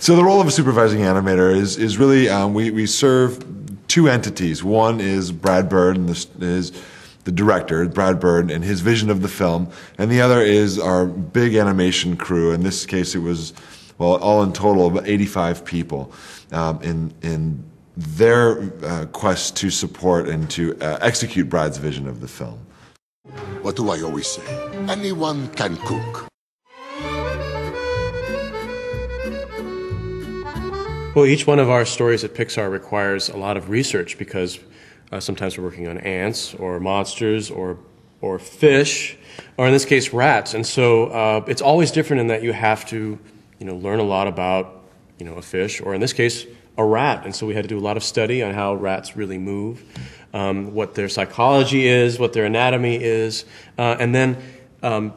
So the role of a supervising animator is really we serve two entities. One is Brad Bird, and this is the director, Brad Bird, and his vision of the film, and the other is our big animation crew. In this case, it was, well, all in total, about 85 people in their quest to support and to execute Brad's vision of the film. What do I always say? Anyone can cook. Well, each one of our stories at Pixar requires a lot of research because sometimes we're working on ants or monsters or fish, or in this case, rats. And so it's always different in that you have to, learn a lot about, a fish, or in this case, a rat. And so we had to do a lot of study on how rats really move, what their psychology is, what their anatomy is, and then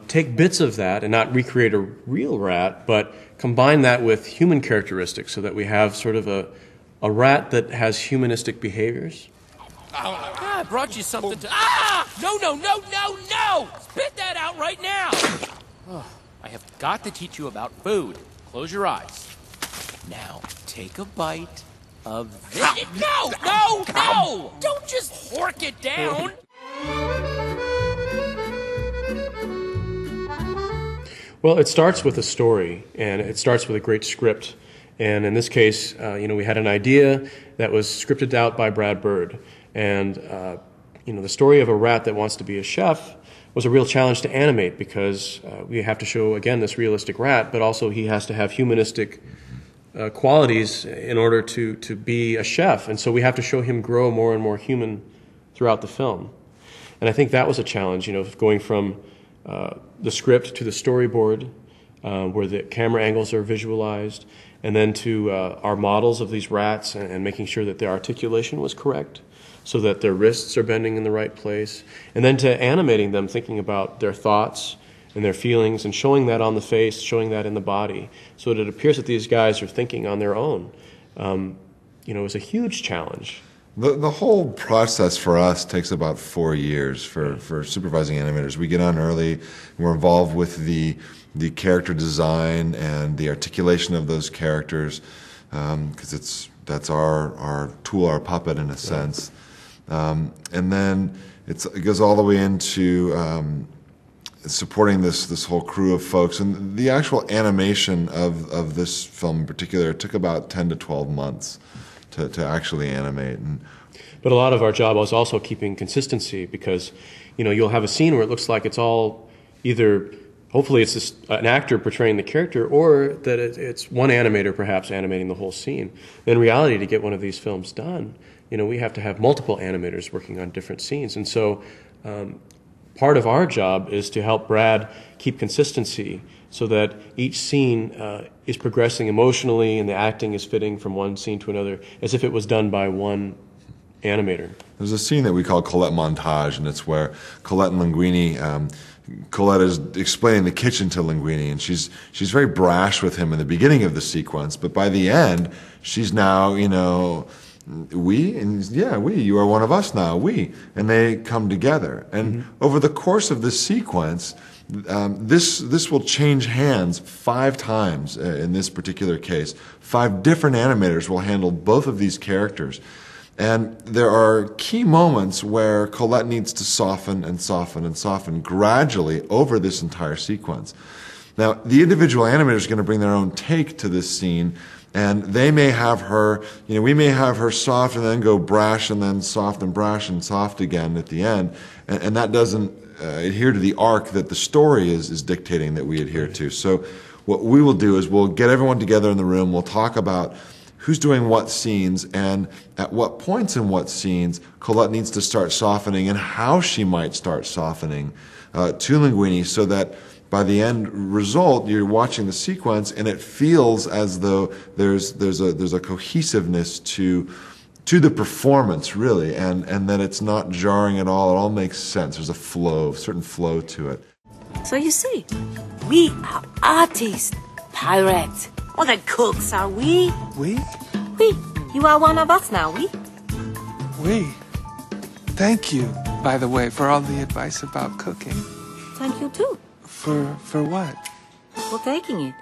take bits of that and not recreate a real rat, but combine that with human characteristics so that we have sort of a rat that has humanistic behaviors. I brought you something to... Ah! No! Spit that out right now! Oh, I have got to teach you about food. Close your eyes. Now, take a bite of this. No! Don't just hork it down! Well, it starts with a story, and it starts with a great script. And in this case, we had an idea that was scripted out by Brad Bird. And, the story of a rat that wants to be a chef was a real challenge to animate because we have to show, again, this realistic rat, but also he has to have humanistic qualities in order to be a chef. And so we have to show him grow more and more human throughout the film. And I think that was a challenge, going from the script to the storyboard, where the camera angles are visualized, and then to our models of these rats and making sure that their articulation was correct so that their wrists are bending in the right place, and then to animating them, thinking about their thoughts and their feelings and showing that on the face, showing that in the body, so that it appears that these guys are thinking on their own. It was a huge challenge. The whole process for us takes about 4 years for supervising animators. We get on early, we're involved with the character design and the articulation of those characters, because that's our tool, our puppet in a sense. And then it goes all the way into supporting this whole crew of folks. And the actual animation of this film in particular took about 10 to 12 months to actually animate. But a lot of our job was also keeping consistency because, you'll have a scene where it looks like it's all either, hopefully it's just an actor portraying the character, or that it's one animator perhaps animating the whole scene. In reality, to get one of these films done, we have to have multiple animators working on different scenes. And so part of our job is to help Brad keep consistency so that each scene is progressing emotionally and the acting is fitting from one scene to another as if it was done by one animator. There's a scene that we call Colette Montage, and it's where Colette and Linguini, Colette is explaining the kitchen to Linguini, and she's very brash with him in the beginning of the sequence, but by the end, she's now, you are one of us now, and they come together. And over the course of this sequence, this will change hands 5 times in this particular case. 5 different animators will handle both of these characters. And there are key moments where Colette needs to soften and soften and soften gradually over this entire sequence. Now, the individual animator is going to bring their own take to this scene, and they may have her, we may have her soft and then go brash and then soft and brash and soft again at the end, and that doesn't adhere to the arc that the story is dictating that we adhere to. So what we will do is we'll get everyone together in the room, we'll talk about who's doing what scenes and at what points in what scenes Colette needs to start softening and how she might start softening to Linguini, so that by the end result you're watching the sequence and it feels as though there's a cohesiveness to the performance, really, and that it's not jarring at all. It all makes sense. There's a certain flow to it. So you see, we are artists, pirates. Well, the cooks are we. We? We. You are one of us now, we. We. Thank you, by the way, for all the advice about cooking. Thank you too. For what? For taking it.